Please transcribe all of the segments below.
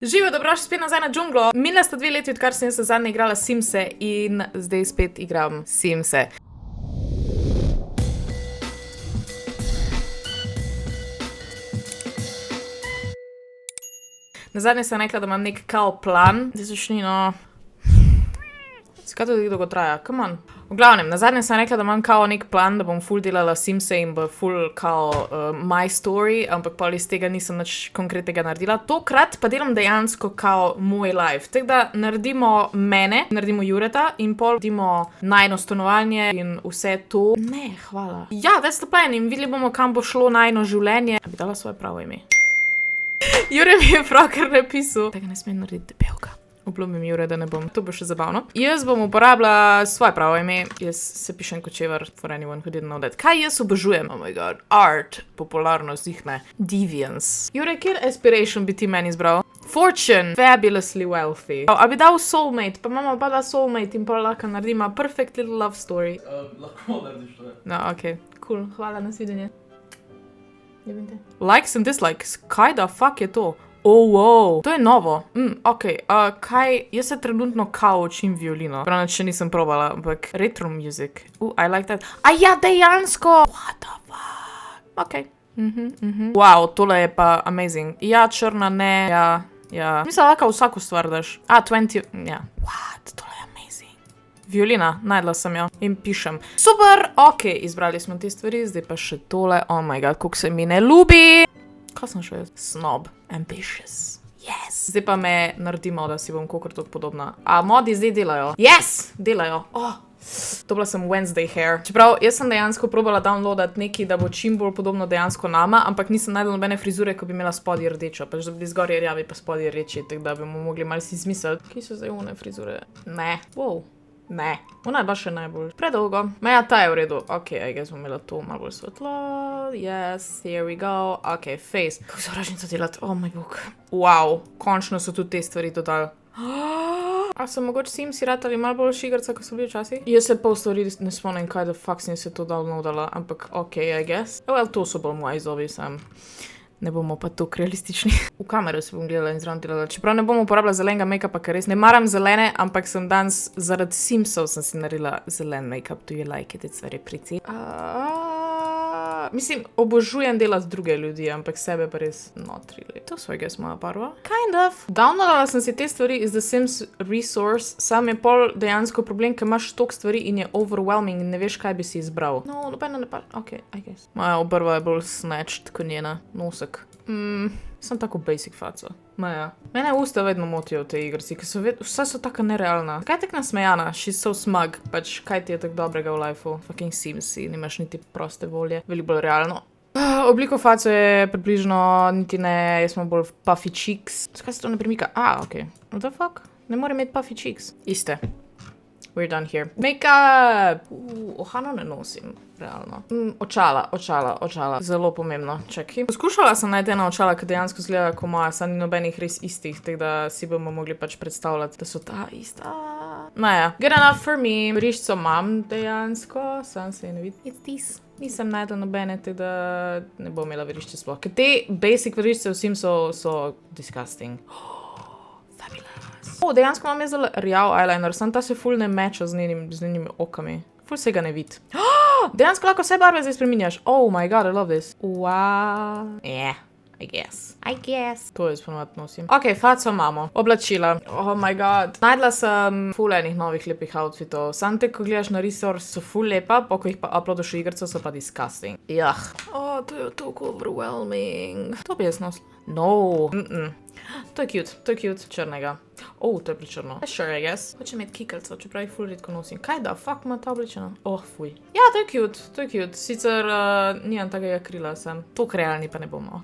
Živijo, dobrodošli spet nazaj na džunglo. Minila sta 2 leti, odkar sem se zadnje igrala Simse in zdaj spet igram Simse. Nazadnje sem rekla, da imam nek kao plan. Zdaj začni, no. Skaj to dolgo traja? Come on. V glavnem, nazadnje sem rekla, da imam kao nek plan, da bom ful delala Simse in bo ful kao my story, ampak pol iz tega nisem nič konkretnega naredila. Tokrat pa delam dejansko kao moj life. Tako da naredimo mene, naredimo Jureta in pol naredimo najino stanovanje in vse to. Ne, hvala. Ja, that's the plan in videli bomo, kam bo šlo najino življenje. A bi dala svoje pravo ime? Jure mi je pravkar napisal. Tega ne smem narediti debelka. Obljubim Jure, da ne bom. To bo še zabavno. Jaz bom uporabila svoje pravo ime. Jaz se pišem Kočevar, for anyone who didn't know that. Kaj jaz obožujem? Oh my god. Art. Popularnost, jih ne. Deviance. Jure, kjer aspiration bi ti meni izbral? Fortune. Fabulously wealthy. A bi dal soulmate, pa imamo pa da soulmate in pa lahko naredima perfect little love story. Lahko narediš to. No, okej. Cool. Hvala, nasvidenje. Likes and dislikes. Kaj da fuck je to? Oh, wow. To je novo. Okej. Kaj? Jaz se trenutno kao učim violino. Pravno, še nisem probala, ampak retro music. I like that. A ja, dejansko! What the fuck? Okej. Wow, tole je pa amazing. Ja, črna, ne. Ja. Mislim, lahko vsako stvar daš. 20... Ja. What? Tole je amazing. Violina. Najdla sem jo. In pišem. Super! Okej, izbrali smo te stvari. Zdaj pa še tole. Oh my god, koliko se mi ne ljubi. Kaj sem še jaz? Snob. Ambitious. Yes. Zdaj pa me naredimo, da si bom kakor toliko podobna. A modi zdaj delajo? Yes! Delajo. Dobila sem Wednesday hair. Čeprav, jaz sem dejansko probala downloadat nekaj, da bo čim bolj podobno dejansko nama, ampak nisem najdela nobene frizure, ko bi imela spodje rdečo. Pač da bi zgorje rjavi, pa spodje reči, tako da bi mu mogli malo si izmisliti. Kje so zdaj one frizure? Ne. Wow. Ne. Ona je pa še najbolj predolgo. Ja, ta je v redu. Ok, I guess bom imela to malo bolj svetlo. Yes, here we go. Ok, face. Kako se vražim to delati? Oh my bog. Wow, končno so tudi te stvari dodali. A so mogoče Simsi ratali malo bolj šigarca, ko so bili včasih? Jaz se pol stvari ne spomnim, kaj da fuck sem se to downloadala, ampak ok, I guess. Well, to so bolj moji zobi sam. Ne bomo pa tako realistični. V kamero se bom gledala in zraven delala. Čeprav ne bom uporabila zelenega make-upa, ker res ne maram zelene, ampak sem danes zaradi Simsov sem si naredila zelen make-up. Do you like it? It's very pretty. Mislim, obožujem delati druge ljudi, ampak sebe pa res not really. To so, I guess, moja barva. Kind of. Downloadala sem si te stvari iz The Sims Resource, sam je pol dejansko problem, ker imaš toliko stvari in je overwhelming in ne veš, kaj bi si izbral. No, nobeno ne pa... Ok, I guess. Moja obrva je bolj snatched kot njena nosek. Sem tako basic faca. Maja. Mene usta vedno motijo v tej igrci, ker so vse so tako nerealna. Kaj je tako nasmejana? She's so smug. Pač, kaj ti je tako dobrega v lifeu? Fucking Simsi, nimaš niti proste volje. Veliko bolj realno. Obliko face je približno niti ne, jaz smo bolj puffy cheeks. Skaj se to ne premika? Ok. What the fuck? Ne more imeti puffy cheeks. Iste. We're done here. Make-up! Ohano ne nosim, realno. Očala. Zelo pomembno. Čakaj. Poskušala sem najti ena očala, ki dejansko zgleda kot moja, saj ni nobenih res istih, tako da si bomo mogli pač predstavljati, da so ta ista. Naja. Good enough for me. Vriščo imam dejansko, sam se je ne vidi. It's this. Nisem najdla nobene, tako da ne bom imela vrišče sploh. Ker te basic vrišče vsem so disgusting. Dejansko imam jaz zelo rjav eyeliner, sam ta se ful ne meča z njenimi okami. Ful se ga ne vidi. Dejansko lahko vse barve zdaj spreminjaš. Oh my god, I love this. Wow. Yeah, I guess. To jaz ponovno nosim. Ok, faco imamo. Oblačila. Oh my god. Najdla sem ful enih novih lepih outfitov. Sam te, ko gledaš na Resource, so ful lepa, ko jih pa uploadaš v igrco, so pa disgusting. To je toliko overwhelming. To bi jaz nosila. No. To je cute, črnega. To je prečrno. Sure, I guess. Hočem imeti kikalcev, čeprav jih ful redko nosim. Kaj da, fuck ima ta obličena? Fuj. Ja, to je cute. Sicer nimam takega krila sem. Tok realni pa ne bomo.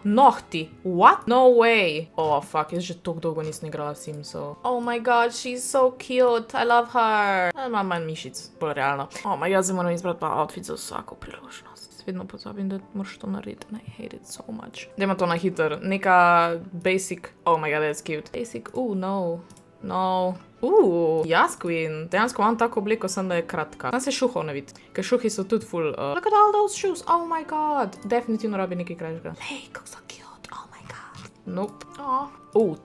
Nohti. What? No way. Fuck, jaz že toliko dolgo nisem igrala Simsov. Oh my god, she's so cute. I love her. Imam manj mišic, bolj realno. Oh my god, zdaj moram izbrati pa outfit za vsako priložnost. Vedno pozabim, da moraš to narediti. I hate it so much. Dajmo to na hiter. Neka basic... Oh my god, that's cute. Basic... No. Yes, queen. Dejansko imam tako obleko, sem da je kratka. Sam se šuhov ne vidi. Ker šuhi so tudi full... Look at all those shoes. Oh my god. Definitivno rabi nekaj krajšega. Lej, kako so cute. Oh my god. Nope.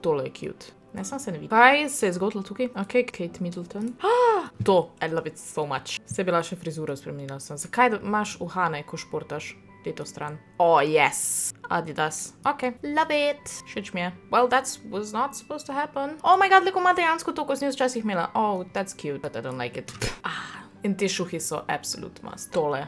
Tole je cute. Ne, sam se ne vidi. Kaj se je zgodilo tukaj? Ok, Kate Middleton. To, I love it so much. Se je bila še frizura spremenila sem. Zakaj imaš uhane, ko športaš? To stran. Yes. Adidas. Ok. Love it. Všeč mi je. Well, that was not supposed to happen. Oh my god, leko ima dejansko to, ko sem jaz včasih imela. Oh, that's cute, but I don't like it. In te šuhi so absolute must. Tole.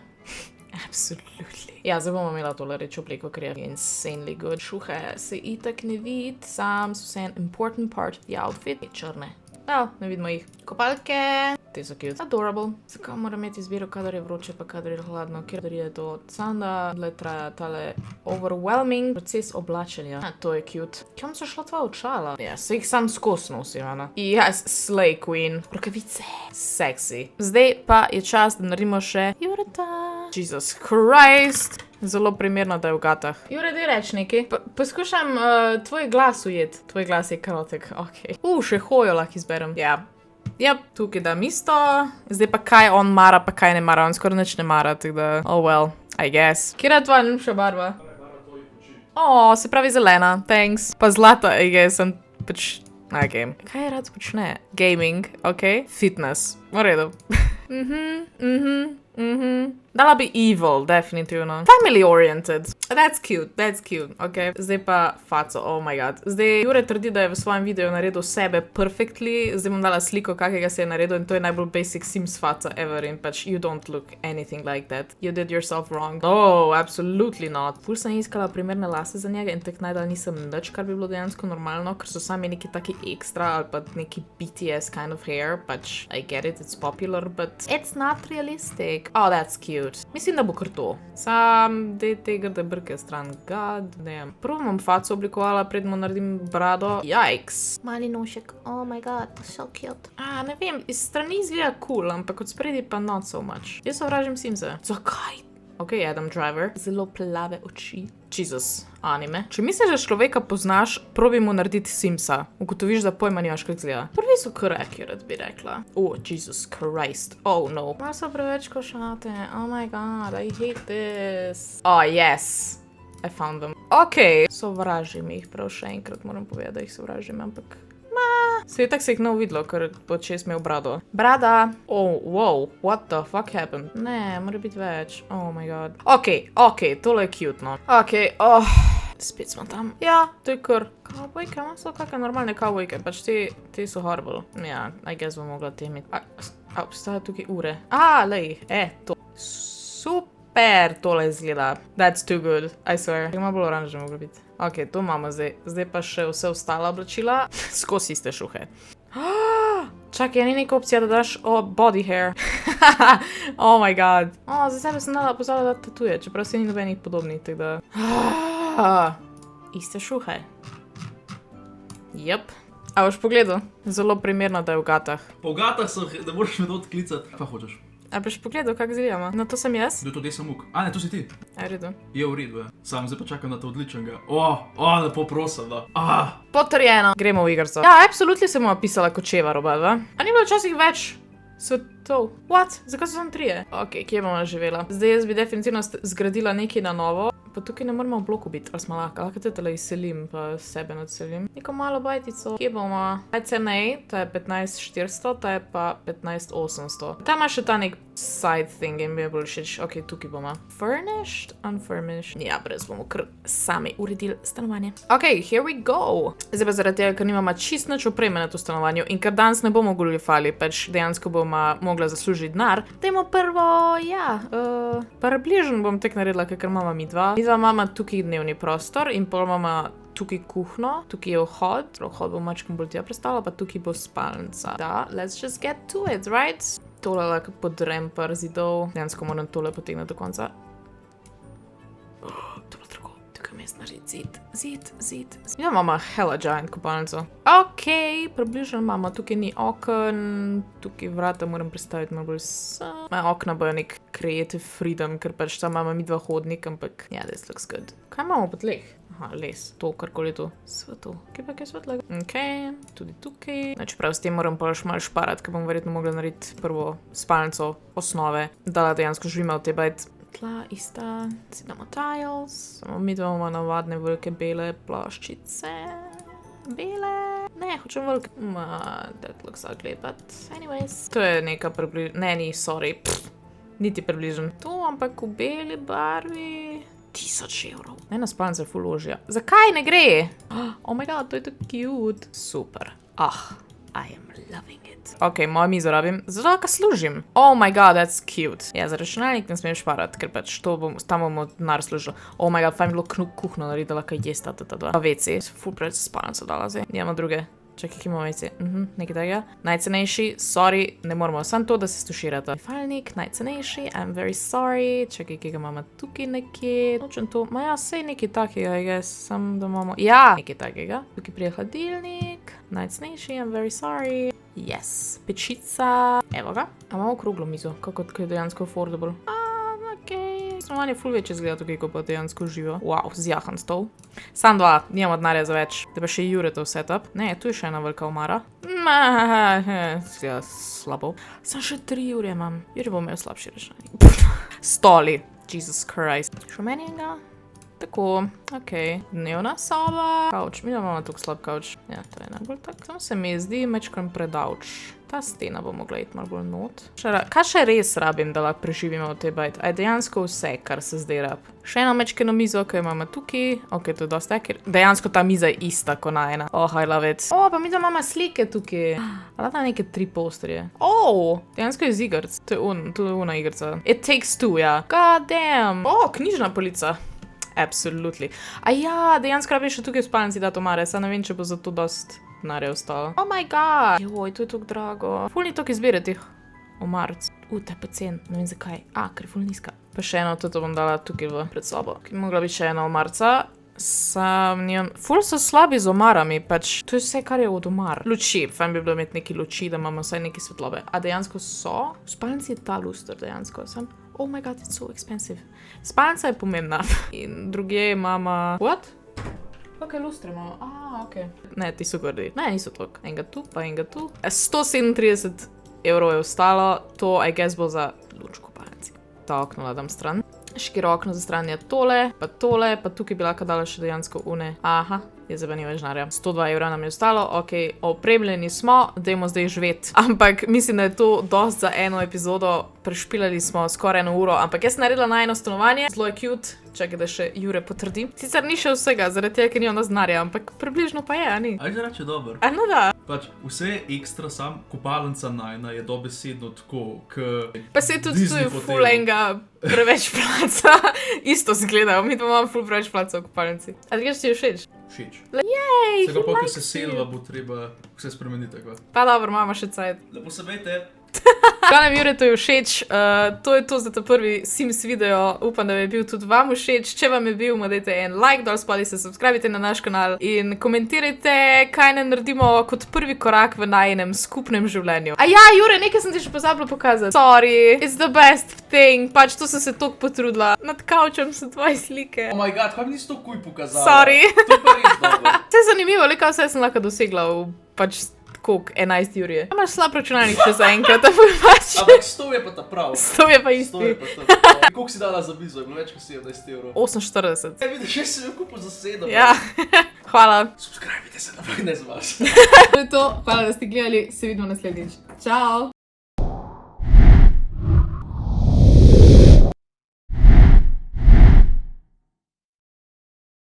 Absolutely. Ja, zdaj bomo imela tole reč obleko, ker je insanely good. Šuhe se itak ne vid, sam so vse an important part of the outfit. Črne. Well, ne vidimo jih. Kopalke. Te so cute. Adorable. Zakaj moram imeti izbiro, kadar je vroče, pa kadar je hladno, ker je to sanda, traja tale overwhelming proces oblačenja. To je cute. Kam so šla tvoja očala? Ja, se jih sam skos nosim, Ana. Yes, slay queen. Rokavice. Sexy. Zdaj pa je čas, da naredimo še Jureta. Jesus Christ. Zelo primerno, da je v gatah. Jure, daj reč nekaj. Poskušam tvoj glas ujet. Tvoj glas je kratek, ok. Še hojo lahko izberem. Ja. Ja, tukaj dam isto. Zdaj pa kaj on mara, pa kaj ne mara. On skoraj nič ne mara, tako da... Oh well, I guess. Kjera je tvoja ljubša barva? Se pravi zelena, thanks. Pa zlata, I guess, sem pač... Ok. Kaj rad počne? Gaming, ok. Fitness. V redu. Dala bi evil, definitivno. Family oriented. That's cute, ok. Zdaj pa faco, oh my god. Zdaj Jure trdi, da je v svojem videu naredil sebe perfectly. Zdaj bom dala sliko, kakega se je naredil in to je najbolj basic Sims faca ever in pač you don't look anything like that. You did yourself wrong. No, absolutely not. Ful sem iskala primerne lase za njega in tek najdala nisem nič, kar bi bilo dejansko normalno, ker so sami neki taki ekstra ali pa neki BTS kind of hair, pač I get it, it's popular, but it's not realistic. Oh, that's cute. Mislim, da bo kar to. Sam, te grde brke stran. God damn. Prvo bom faco oblikovala, predmo naredim brado. Yikes. Mali nošek. Oh my god, so cute. Ne vem, iz strani izgleda cool, ampak od spredi pa not so much. Jaz sovražim Simse. Zakaj? Ok, Adam Driver. Zelo plave oči. Jesus, anime. Če misliš, da človeka poznaš, probi mu narediti Simsa. Ugotoviš, da pojma nimaš, kako izgleda. Prvi so kar accurate, bi rekla. Oh, Jesus Christ. Oh, no. Malo so preveč košate. Oh my god, I hate this. Oh, yes. I found them. Ok. Sovražim jih, prav še enkrat moram povedati, da jih sovražim, ampak... Svetak se jih ne uvidlo, ker pod čest imel brado. Brada! Oh, wow, what the fuck happened? Ne, mora biti več. Oh my god. Ok, tole je cute, no. Ok, spet smo tam. Ja, to je kar. Kavbojke, ima so kakve normalne kavbojke, pač te so horrible. Ja, I guess bom mogla te imeti. Obstaja tukaj ure. Lej, to. Super, tole izgleda. That's too good, I swear. Ima bolj oranžno moglo biti. Ok, to imamo zdaj. Zdaj pa še vse ostala oblačila. Skozi iste šuhe. Čakaj, ni neka opcija, da daš body hair. Oh my god. Za sebe sem pozvala, da tatuje, čeprav se ni nobenih podobnih, tako da... Iste šuhe. Jep. A boš pogledal? Zelo primerno, da je v gatah. Po gatah sem, da moraš me odklicati. Kaj hočeš? A boš pogledal, kak izgledamo? No, to sem jaz. Da je to desam muk. Ne, to si ti. V redu. Je v redu, ja. Sam zdaj pa čakam na to odličnega. Lepo prosim, da. Potrjeno. Gremo v igrco. Ja, absolutno sem mu pisala kočeva robadva. A ni bilo včasih več svetov? What? Zakaj so tam trije? Ok, kje bomo živela? Zdaj jaz bi definitivno zgradila nekaj na novo. Pa tukaj ne moramo v bloku biti, ali smo lahko te tele izselim, pa sebe nadselim. Neko malo bajtico. Kje bomo? Ta je cenej, ta je 15,400, ta je pa 15,800. Ta ima še ta nek side thing in mi je bolj všeč. Ok, tukaj bomo. Furnished? Unfurnished? Ja, brez bomo kar sami uredili stanovanje. Ok, here we go. Zdaj pa zaradi tega, ker nimamo čist nič opreme na to stanovanju in ker danes ne bomo goljufali, pač dejansko bomo mogla zaslužiti denar. Dajmo prvo, približno bom tek naredila, ker imamo mi dva. Midva imamo tukaj dnevni prostor in pol imamo tukaj kuhno, tukaj je vhod, vhod bo mačkom bolj tja predstavila, pa tukaj bo spalnica. Da, let's just get to it, right? Tole lahko podrem par zidov, dejansko moram tole potegniti do konca. To bo drugo, tukaj mest narediti zid. Ja, imamo hella giant kopalnico. Ok, približno imamo, tukaj ni okn, tukaj vrata moram predstaviti malo bolj sem. Okna bojo nek creative freedom, ker pač tam imamo mi dva hodnik, ampak yeah, this looks good. Kaj imamo po tleh? Les, to, karkoli je to. Svetlo. Kaj pa kaj svetlega? Ok, tudi tukaj. Čeprav s tem moram pa še malo šparati, ker bom verjetno mogla narediti prvo spalnico, osnove, da dejansko živimo v te bajt. tla ista, si damo tiles, samo mi imamo navadne velike bele ploščice. Bele. Ne, hočem velike. That looks ugly, but anyways. To je neka ne, ni, sorry. Niti približen. To, ampak v beli barvi. 1000 evrov. Ne, na spalnice ful ožja. Zakaj ne gre? Oh my god, to je tako cute. Super. I am loving it. Ok, mojo mizo rabim, zato ka služim. Oh my god, that's cute. Ja, za računalnik ne smem šparati, ker pač tam bomo denar služil. Oh my god, fajn bilo kuhno naredila, kaj jesta ta dva. Pa veci, ful preveč spalnico dala zdaj. Nijamo druge. Čakaj, ki imamo veci. Nekaj tega. Najcenejši, sorry, ne moramo. Sam to, da se stuširata. Falnik, najcenejši, I'm very sorry. Čakaj, ki ga imamo tukaj nekje. Nočem to. Ma ja, sej nekaj takega, I guess. Sam da imamo. Ja, nekaj takega. Tukaj prije hladilnik. Najcenejši, I'm very sorry. Yes. Pečica. Evo ga. A imamo okroglo mizo, kako je dejansko affordable. Stanovanje ful večje zgleda tukaj, ko pa dejansko živo. Wow, zjahan stol. Sam dva, nimamo denarja za več. Da pa še Jure to setup. Ne, tu je še ena velika omara. Zgleda slabo. Sam še 3 ure imam. Jure bo imel slabši računalnik. Stoli. Jesus Christ. Še meni enega. Tako, okej. Dnevna soba. Kauč, mi imamo tako slab kauč. Ja, to je najbolj tak. Samo se mi zdi mečkam predavč. Ta stena bo mogla iti malo bolj not. Kaj še res rabim, da lahko preživimo v tej bajt? A je dejansko vse, kar se zdaj rab. Še eno mečkeno mizo, ki jo imamo tukaj. Ok, to je dosti ker dejansko ta miza je ista kot najna. Oh, I love it. Pa mi da imamo slike tukaj. Ali da neke 3 posterje. Dejansko je z igrc. To je una igrca. It Takes Two, ja. God damn. Knjižna polica. Absolutely. A ja, dejansko rabim še tukaj v spalnici dati omare. Sad ne vem, če bo za to dost denarja ostalo. Oh my god. Joj, to je tako drago. Ful ni toliko izbire teh omarc. Ta je pa cen. Ne vem zakaj. Ker je ful nizka. Pa še eno, to bom dala tukaj pred sobo. Ki mogla biti še ena omarca. Sam nijem. Ful so slabi z omarami, pač. To je vse, kar je od omar. Luči. Fajn bi bilo imeti neki luči, da imamo vsaj neki svetlobe. A dejansko so? V spalnici je ta luster dejansko. Oh my god, it's so expensive. Spalnica je pomembna. In druge imamo... What? Kakaj lustre imamo? Ok. Ne, ti so grdi. Ne, niso toliko. Enega tu, pa enega tu. 137 evrov je ostalo. To, I guess, bo za luč v kopalnici. Ta okno dam stran. Škiro okno za stran je tole, pa tukaj bi lahko dala še dejansko une. Je zdaj pa ni več denarja. 102 evra nam je ostalo, ok, opremljeni smo, dajmo zdaj živeti. Ampak mislim, da je to dost za eno epizodo. Prešpilali smo skoraj 1 uro, ampak jaz sem naredila najno stanovanje. Zelo je cute. Čakaj, da še Jure potrdi. Sicer ni še vsega, zaradi tega, ker nimam dosti denarja, ampak približno pa je, a ni? Ajde reče dober. No da. Pač vse ekstra sam, kopalnica najna je dobesedno tako, Pa se tudi tu je ful enega preveč placa. Isto zgledajo, mi pa imamo ful preveč placa v kopalnici. A ti ti je všeč? Všeč. Jej, Vsega pa, ko se selva, bo treba vse spremeniti, tako. Pa dobro, imamo še cajt. Lepo se vejte. Hvala, Jure, to je všeč. To je to za ta prvi Sims video. Upam, da je bil tudi vam všeč. Če vam je bil, dajte en like dol spodaj, se subscribite na naš kanal in komentirajte, kaj ne naredimo kot prvi korak v najinem skupnem življenju. A ja, Jure, nekaj sem ti še pozabila pokazati. Sorry, it's the best thing. Pač to sem se toliko potrudila. Nad kavčem so tvoje slike. Oh my god, kaj mi nisi to kuj pokazala? Sorry. To je pa res dobro. To je zanimivo, le kaj vse sem lahko dosegla v pač koliko, 11 ur. Imaš slab računalnik še za enkrat, tako pač. Ampak 100 je pa ta prav. 100 je pa isti. 100 je pa ta prav. Koliko si dala za mizo? Je bilo več kot 17 evrov. 48. Vidiš, jaz sem jo kupil za 7. Ja, hvala. Subscribite se, da ne zmaš. To je to, hvala, da ste gledali, se vidimo naslednjič. Čau!